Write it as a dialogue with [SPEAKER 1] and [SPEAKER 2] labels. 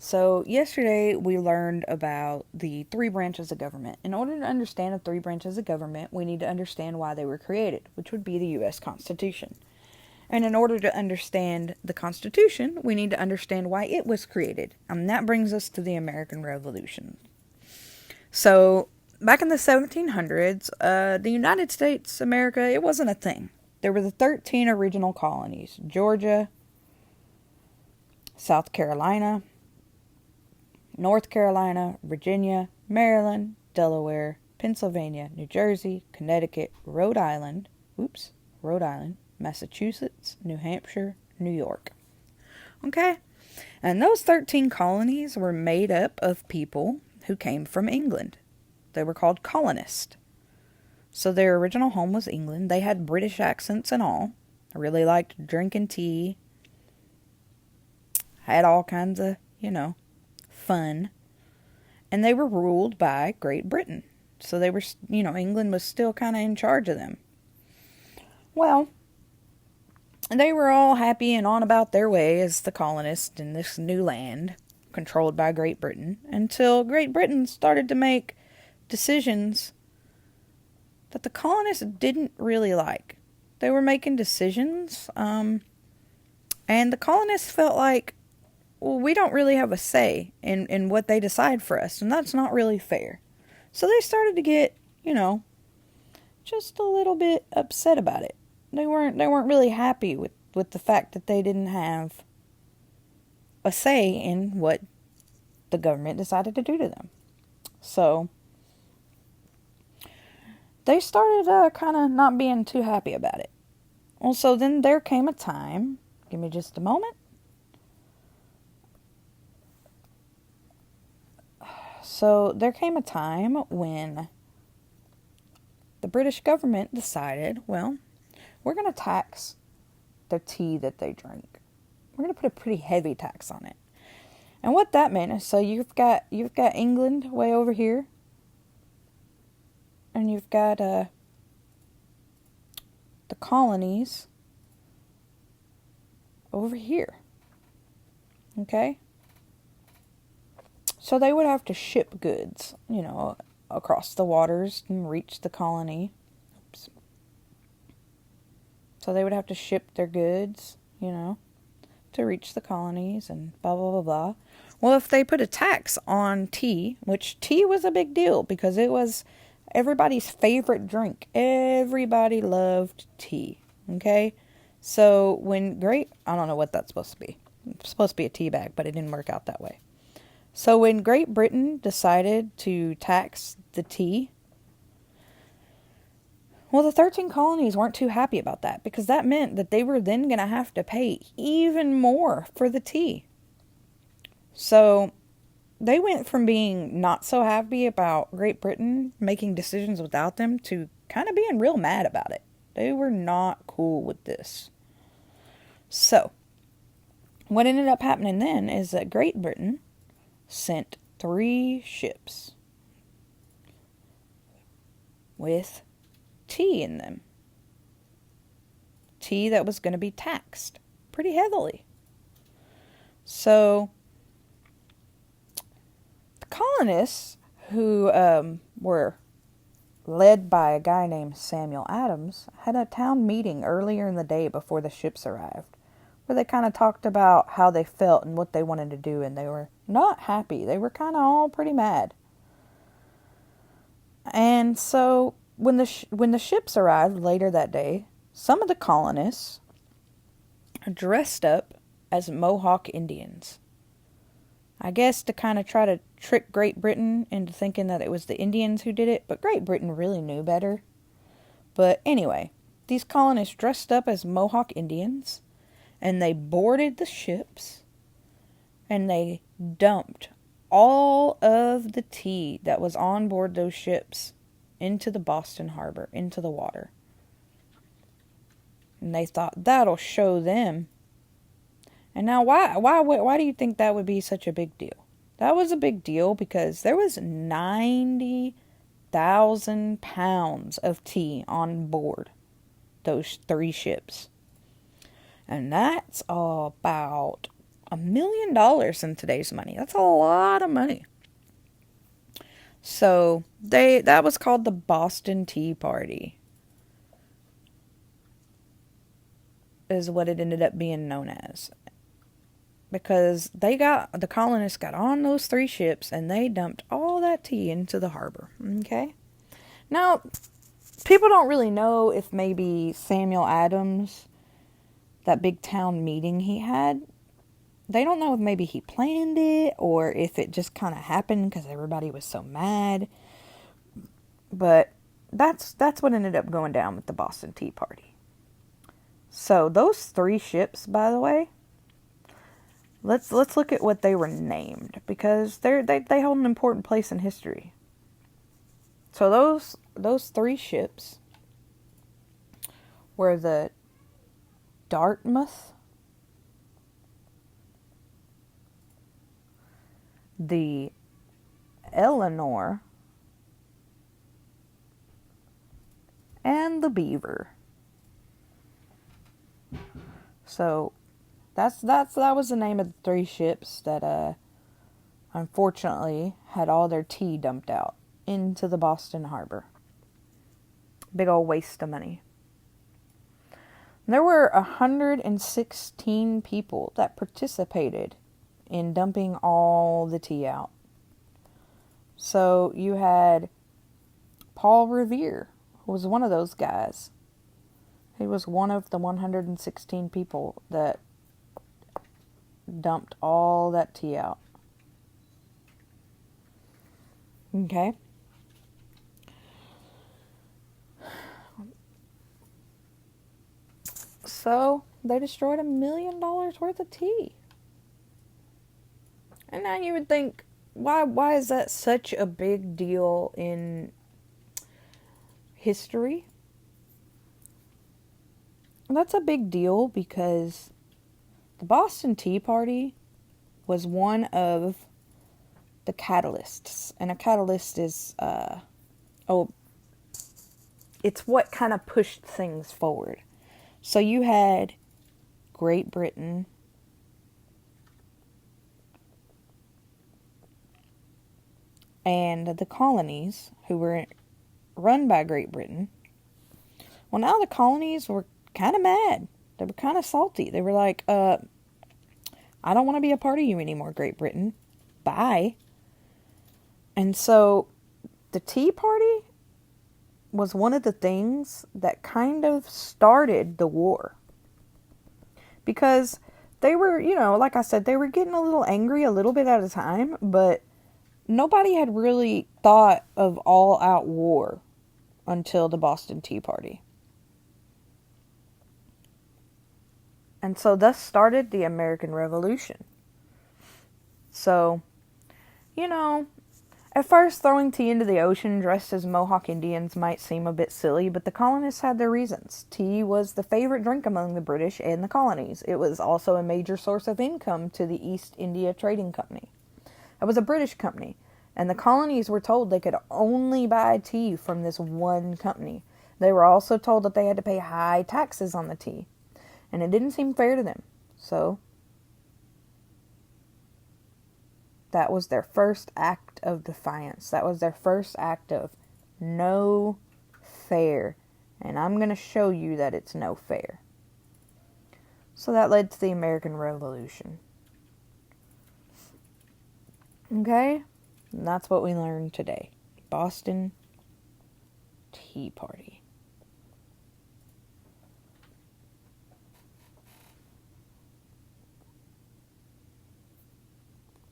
[SPEAKER 1] So, yesterday we learned about the three branches of government. In order to understand the three branches of government, we need to understand why they were created, which would be the U.S. Constitution. And in order to understand the Constitution, we need to understand why it was created. And that brings us to the American Revolution. So, back in the 1700s, the United States, America, it wasn't a thing. There were the 13 original colonies: Georgia, South Carolina, North Carolina, Virginia, Maryland, Delaware, Pennsylvania, New Jersey, Connecticut, Rhode Island, Massachusetts, New Hampshire, New York. Okay? And those 13 colonies were made up of people who came from England. They were called colonists. So their original home was England. They had British accents and all. I really liked drinking tea. Had all kinds of, fun. And they were ruled by Great Britain. So they were, England was still kind of in charge of them. Well, they were all happy and on about their way as the colonists in this new land controlled by Great Britain, until Great Britain started to make decisions that the colonists didn't really like. They were making decisions, and the colonists felt like, well, we don't really have a say in what they decide for us, and that's not really fair. So they started to get, just a little bit upset about it. They weren't really happy with the fact that they didn't have a say in what the government decided to do to them. So they started kind of not being too happy about it. Well, so then there came a time, give me just a moment. So there came a time when the British government decided, well, we're going to tax the tea that they drink. We're going to put a pretty heavy tax on it. And what that meant is, so you've got England way over here, and you've got the colonies over here. Okay? So they would have to ship goods, across the waters and reach the colony. Oops. So they would have to ship their goods, to reach the colonies and blah, blah, blah, blah. Well, if they put a tax on tea, which tea was a big deal because it was everybody's favorite drink. Everybody loved tea, okay? So I don't know what that's supposed to be. It's supposed to be a tea bag, but it didn't work out that way. So when Great Britain decided to tax the tea, well, the 13 colonies weren't too happy about that, because that meant that they were then going to have to pay even more for the tea. So they went from being not so happy about Great Britain making decisions without them to kind of being real mad about it. They were not cool with this. So what ended up happening then is that Great Britain sent 3 ships with tea in them. Tea that was going to be taxed pretty heavily. So the colonists, who were led by a guy named Samuel Adams, had a town meeting earlier in the day before the ships arrived, where they kind of talked about how they felt and what they wanted to do, and they were not happy. They were kind of all pretty mad. And so when the ships arrived later that day, some of the colonists dressed up as Mohawk Indians. I guess to kind of try to trick Great Britain into thinking that it was the Indians who did it, but Great Britain really knew better. But anyway, these colonists dressed up as Mohawk Indians, and they boarded the ships, and they dumped all of the tea that was on board those ships into the Boston Harbor, into the water. And they thought that'll show them. And now why do you think that would be such a big deal? That was a big deal because there was 90,000 pounds of tea on board those 3 ships. And that's about $1 million in today's money. That's a lot of money. So that was called the Boston Tea Party, is what it ended up being known as. Because the colonists got on those 3 ships and they dumped all that tea into the harbor. Okay? Now, people don't really know if maybe Samuel Adams, that big town meeting he had, they don't know if maybe he planned it or if it just kind of happened because everybody was so mad. But that's what ended up going down with the Boston Tea Party. So those 3 ships, by the way, let's look at what they were named, because they hold an important place in history. So those 3 ships were the Dartmouth, the Eleanor, and the Beaver. So that was the name of the 3 ships that unfortunately had all their tea dumped out into the Boston Harbor. Big old waste of money. There were 116 people that participated in dumping all the tea out. So you had Paul Revere, who was one of those guys. He was one of the 116 people that dumped all that tea out. Okay? So they destroyed $1 million worth of tea. And now you would think, why is that such a big deal in history? That's a big deal because the Boston Tea Party was one of the catalysts. And a catalyst is, it's what kind of pushed things forward. So you had Great Britain, and the colonies, who were run by Great Britain. Well, now the colonies were kind of mad. They were kind of salty. They were like, I don't want to be a part of you anymore, Great Britain. Bye. And so the Tea Party was one of the things that kind of started the war. Because they were, like I said, they were getting a little angry a little bit at a time, but nobody had really thought of all-out war until the Boston Tea Party. And so thus started the American Revolution. So, at first throwing tea into the ocean dressed as Mohawk Indians might seem a bit silly, but the colonists had their reasons. Tea was the favorite drink among the British and the colonies. It was also a major source of income to the East India Trading Company. It was a British company, and the colonies were told they could only buy tea from this one company. They were also told that they had to pay high taxes on the tea, and it didn't seem fair to them. So that was their first act of defiance. That was their first act of no fair. And I'm going to show you that it's no fair. So that led to the American Revolution. Okay? And that's what we learned today. Boston Tea Party.